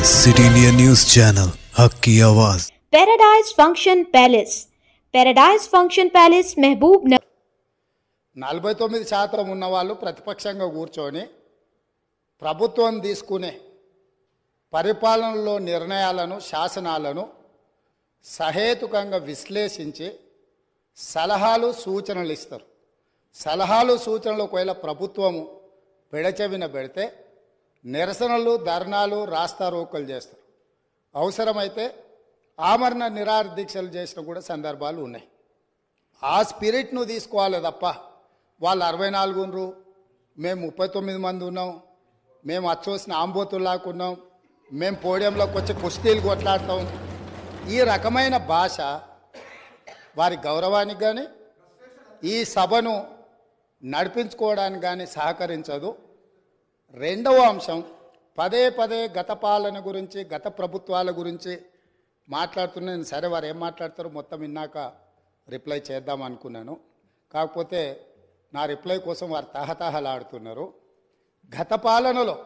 City India news channel हक की आवाज़। पैराडाइज फंक्शन पैलेस महबूब नगर 49% ఉన్న వాళ్ళు ప్రతిపక్షంగా కూర్చొని ప్రభుత్వం తీసుకునే పరిపాలనలో నిర్ణయాలను శాసనాలను సహేతుకంగా విశ్లేషించి సలహాలు సూచనలు ఇస్తారు. సలహాలు సూచనలు ఒకవేళ ప్రభుత్వము పెడచెవిన పెడితే నిరసనలు ధర్నాలు రాస్తారోకలు చేస్తారు. అవసరమైతే ఆమరణ నిరాహార దీక్షలు చేసిన కూడా సందర్భాలు ఉన్నాయి. ఆ స్పిరిట్ను తీసుకోవాలి తప్ప వాళ్ళు 64 ఉన్నారు, మేము 39 మంది ఉన్నాం, మేము అచ్చోసిన ఆంబోతుల్లాకున్నాం, మేము పోడియంలోకి వచ్చి కుస్తీలు కొట్లాడతాం, ఈ రకమైన భాష వారి గౌరవానికి కానీ ఈ సభను నడిపించుకోవడానికి కానీ సహకరించదు. రెండవ అంశం, పదే పదే గత పాలన గురించి గత ప్రభుత్వాల గురించి మాట్లాడుతున్నాను. సరే, వారు ఏం మాట్లాడతారో మొత్తం విన్నాక రిప్లై చేద్దాం అనుకున్నాను. కాకపోతే నా రిప్లై కోసం వారు తహతహలాడుతున్నారు. గత పాలనలో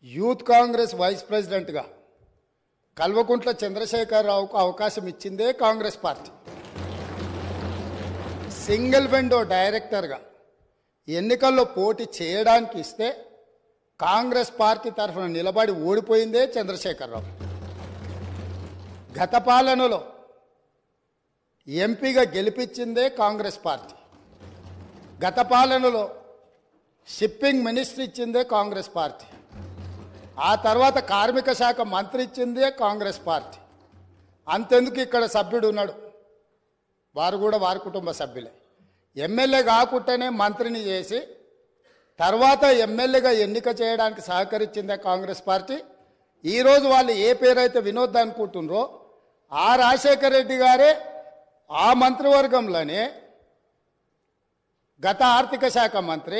యూత్ కాంగ్రెస్ వైస్ ప్రెసిడెంట్గా కల్వకుంట్ల చంద్రశేఖరరావుకు అవకాశం ఇచ్చిందే కాంగ్రెస్ పార్టీ. సింగిల్ విండో డైరెక్టర్గా ఎన్నికల్లో పోటీ చేయడానికి ఇస్తే కాంగ్రెస్ పార్టీ తరఫున నిలబడి ఓడిపోయిందే చంద్రశేఖరరావు. గత పాలనలో ఎంపీగా గెలిపించిందే కాంగ్రెస్ పార్టీ. గత పాలనలో షిప్పింగ్ మినిస్టర్ ఇచ్చిందే కాంగ్రెస్ పార్టీ. ఆ తర్వాత కార్మిక శాఖ మంత్రి ఇచ్చిందే కాంగ్రెస్ పార్టీ. అంతెందుకు ఇక్కడ సభ్యుడు ఉన్నాడు, వారు కూడా వారి కుటుంబ సభ్యులే. ఎమ్మెల్యే కాకుండానే మంత్రిని చేసి తర్వాత ఎమ్మెల్యేగా ఎన్నిక చేయడానికి సహకరించిందే కాంగ్రెస్ పార్టీ. ఈరోజు వాళ్ళు ఏ పేరైతే వినోద్ అనుకుంటున్నారో ఆ రాజశేఖర రెడ్డి గారే ఆ మంత్రివర్గంలోనే గత ఆర్థిక శాఖ మంత్రి,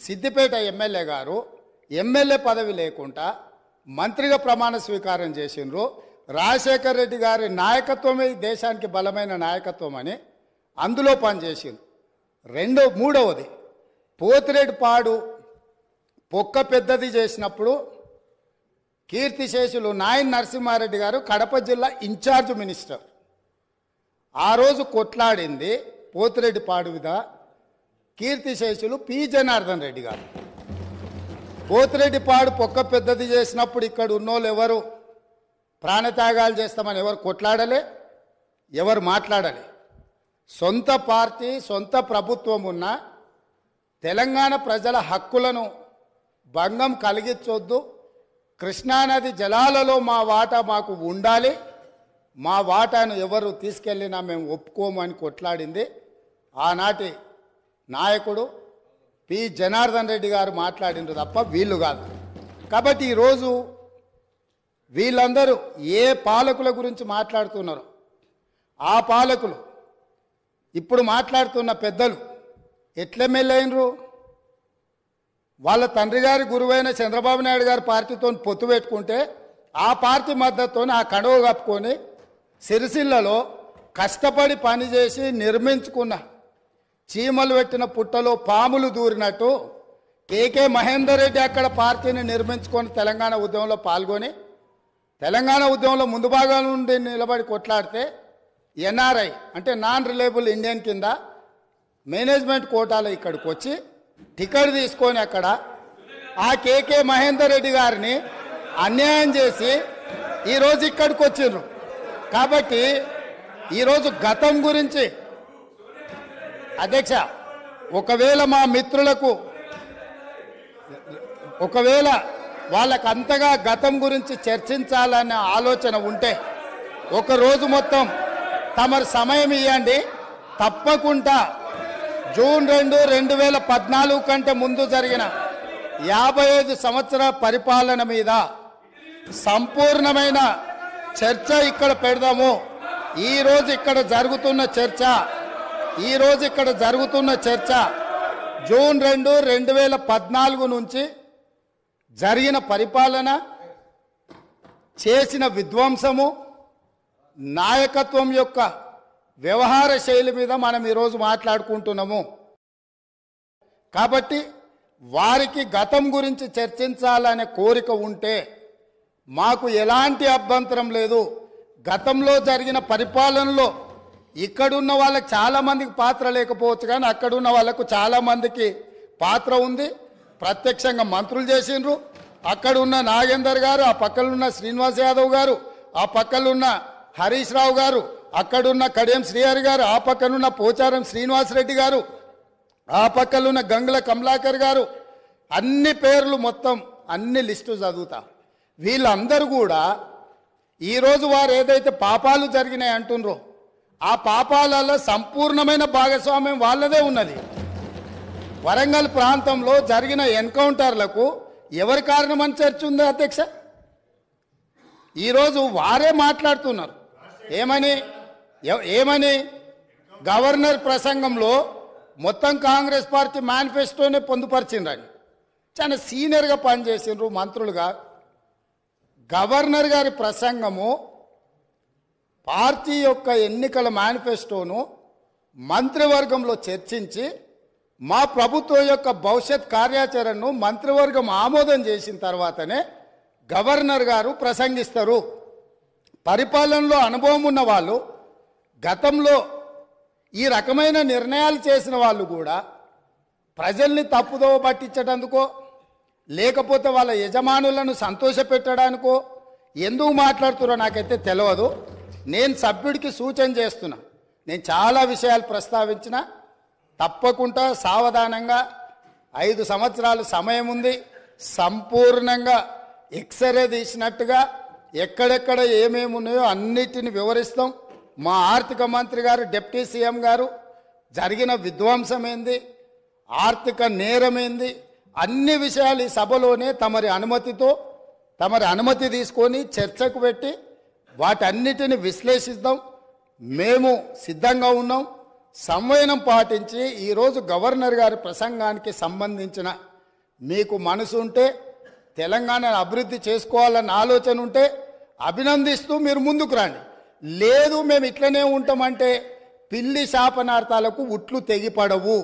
సిద్దిపేట ఎమ్మెల్యే గారు ఎమ్మెల్యే పదవి లేకుండా మంత్రిగా ప్రమాణ స్వీకారం చేసిండ్రు. రాజశేఖర రెడ్డి గారి నాయకత్వమే దేశానికి బలమైన నాయకత్వం అని అందులో పనిచేసింది. మూడవది, పోతిరెడ్డిపాడు పొక్క పెద్దది చేసినప్పుడు కీర్తిశేషులు నాయన్ నరసింహారెడ్డి గారు కడప జిల్లా ఇన్ఛార్జ్ మినిస్టర్. ఆ రోజు కొట్లాడింది పోతిరెడ్డిపాడు మీద కీర్తిశేషులు పి జనార్దన్ రెడ్డి గారు. పోతిరెడ్డిపాడు పొక్క పెద్దది చేసినప్పుడు ఇక్కడ ఉన్నోళ్ళు ఎవరు ప్రాణత్యాగాలు చేస్తామని ఎవరు కొట్లాడలే, ఎవరు మాట్లాడలే. సొంత పార్టీ సొంత ప్రభుత్వం ఉన్న తెలంగాణ ప్రజల హక్కులను భంగం కలిగించొద్దు, కృష్ణానది జలాలలో మా వాటా మాకు ఉండాలి, మా వాటాను ఎవరు తీసుకెళ్ళినా మేము ఒప్పుకోమని కొట్లాడింది ఆనాటి నాయకుడు పి జనార్దన్ రెడ్డి గారు మాట్లాడిండ్రు తప్ప వీళ్ళు కాదు. కాబట్టి ఈరోజు వీళ్ళందరూ ఏ పాలకుల గురించి మాట్లాడుతున్నారో ఆ పాలకులు ఇప్పుడు మాట్లాడుతున్న పెద్దలు ఎట్లెమ్మెల్యే అయినరు? వాళ్ళ తండ్రి గారి గురువైన చంద్రబాబు నాయుడు గారి పార్టీతో పొత్తు పెట్టుకుంటే ఆ పార్టీ మద్దతుతో ఆ కండువ కప్పుకొని సిరిసిల్లలో కష్టపడి పనిచేసి నిర్మించుకున్న చీమలు పెట్టిన పుట్టలో పాములు దూరినట్టు కేకే మహేందర్ రెడ్డి అక్కడ పార్టీని నిర్మించుకొని తెలంగాణ ఉద్యమంలో పాల్గొని తెలంగాణ ఉద్యమంలో ముందు భాగం నుండి నిలబడి కొట్లాడితే ఎన్ఆర్ఐ అంటే నాన్ రిలయబుల్ ఇండియన్ కింద మేనేజ్మెంట్ కోటాలో ఇక్కడికి వచ్చి టికెట్ తీసుకొని అక్కడ ఆ కేకే మహేందర్ రెడ్డి గారిని అన్యాయం చేసి ఈరోజు ఇక్కడికి వచ్చిండ్రు. కాబట్టి ఈరోజు గతం గురించి అధ్యక్ష, ఒకవేళ మా మిత్రులకు వాళ్ళకు అంతగా గతం గురించి చర్చించాలనే ఆలోచన ఉంటే ఒక రోజు మొత్తం తమరు సమయం ఇవ్వండి. తప్పకుండా జూన్ 2, 2014 కంటే ముందు జరిగిన 55 సంవత్సరాల పరిపాలన మీద సంపూర్ణమైన చర్చ ఇక్కడ పెడదాము. ఈరోజు ఇక్కడ జరుగుతున్న చర్చ జూన్ 2, 2014 నుంచి జరిగిన పరిపాలన, చేసిన విధ్వంసము, నాయకత్వం యొక్క వ్యవహార శైలి మీద మనం ఈరోజు మాట్లాడుకుంటున్నాము. కాబట్టి వారికి గతం గురించి చర్చించాలనే కోరిక ఉంటే మాకు ఎలాంటి అభ్యంతరం లేదు. గతంలో జరిగిన పరిపాలనలో ఇక్కడున్న వాళ్ళకి చాలామందికి పాత్ర లేకపోవచ్చు, కానీ అక్కడున్న వాళ్ళకు చాలామందికి పాత్ర ఉంది. ప్రత్యక్షంగా మంత్రులు చేసిండ్రు. అక్కడున్న నాగేందర్ గారు, ఆ పక్కనున్న శ్రీనివాస్ యాదవ్ గారు, ఆ పక్కనున్న హరీష్ రావు గారు, అక్కడున్న కడియం శ్రీహరి గారు, ఆ పక్కనున్న పోచారం శ్రీనివాసరెడ్డి గారు, ఆ పక్కనున్న గంగుల కమలాకర్ గారు, అన్ని పేర్లు మొత్తం అన్ని లిస్టు చదువుతా. వీళ్ళందరూ కూడా ఈరోజు వారు ఏదైతే పాపాలు జరిగినాయి అంటుండ్రో ఆ పాపాలలో సంపూర్ణమైన భాగస్వామ్యం వాళ్ళదే ఉన్నది. వరంగల్ ప్రాంతంలో జరిగిన ఎన్కౌంటర్లకు ఎవరి కారణమని చర్చ ఉంది అధ్యక్ష? ఈరోజు వారే మాట్లాడుతున్నారు. ఏమని గవర్నర్ ప్రసంగంలో మొత్తం కాంగ్రెస్ పార్టీ మేనిఫెస్టోనే పొందుపరిచిండ్రని చాలా సీనియర్గా పనిచేసిండ్రు మంత్రులుగా. గవర్నర్ గారి ప్రసంగము పార్టీ యొక్క ఎన్నికల మేనిఫెస్టోను మంత్రివర్గంలో చర్చించి మా ప్రభుత్వం యొక్క భవిష్యత్ కార్యాచరణను మంత్రివర్గం ఆమోదం చేసిన తర్వాతనే గవర్నర్ గారు ప్రసంగిస్తారు. పరిపాలనలో అనుభవం ఉన్న వాళ్ళు, గతంలో ఈ రకమైన నిర్ణయాలు చేసిన వాళ్ళు కూడా ప్రజల్ని తప్పుదోవ పట్టించడానికో లేకపోతే వాళ్ళ యజమానులను సంతోషపెట్టడానికో ఎందుకు మాట్లాడుతున్నారో నాకైతే తెలియదు. నేను సభ్యుడికి సూచన చేస్తున్నా. నేను చాలా విషయాలు ప్రస్తావించిన, తప్పకుండా సావధానంగా 5 సంవత్సరాలు సమయం ఉంది. సంపూర్ణంగా ఎక్స్రే తీసినట్టుగా ఎక్కడెక్కడ ఏమేమి ఉన్నాయో అన్నిటిని వివరిస్తాం. మా ఆర్థిక మంత్రి గారు, డిప్యూటీ సీఎం గారు జరిగిన విధ్వంసం ఏంది, ఆర్థిక నేరమేంది, అన్ని విషయాలు ఈ సభలోనే తమరి అనుమతి తీసుకొని చర్చకు పెట్టి వాటన్నిటిని విశ్లేషిద్దాం. మేము సిద్ధంగా ఉన్నాం. సంవయనం పాటించి ఈరోజు గవర్నర్ గారి ప్రసంగానికి సంబంధించిన మీకు మనసు ఉంటే, తెలంగాణను అభివృద్ధి చేసుకోవాలన్న ఆలోచన ఉంటే అభినందిస్తూ మీరు ముందుకు రండి. లేదు మేము ఇట్లనే ఉంటామంటే పిల్లి శాపనార్థాలకు ఉట్లు తెగిపడవు.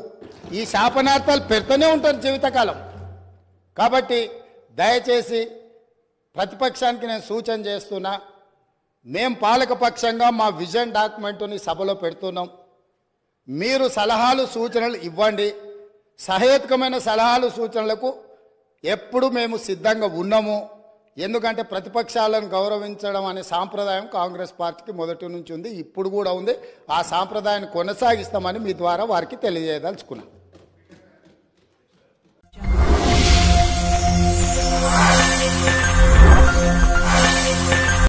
ఈ శాపనార్థాలు పెడుతూనే ఉంటారు జీవితకాలం. కాబట్టి దయచేసి ప్రతిపక్షానికి నేను సూచన చేస్తున్నా, మేం పాలకపక్షంగా మా విజన్ డాక్యుమెంట్ని సభలో పెడుతున్నాం. మీరు సలహాలు సూచనలు ఇవ్వండి. సహేతుకమైన సలహాలు సూచనలకు ఎప్పుడు మేము సిద్ధంగా ఉన్నాము. ఎందుకంటే ప్రతిపక్షాలను గౌరవించడం అనే సాంప్రదాయం కాంగ్రెస్ పార్టీకి మొదటి నుంచి ఉంది, ఇప్పుడు కూడా ఉంది. ఆ సాంప్రదాయాన్ని కొనసాగిస్తామని మీ ద్వారా వారికి తెలియజేయదలుచుకున్నాం.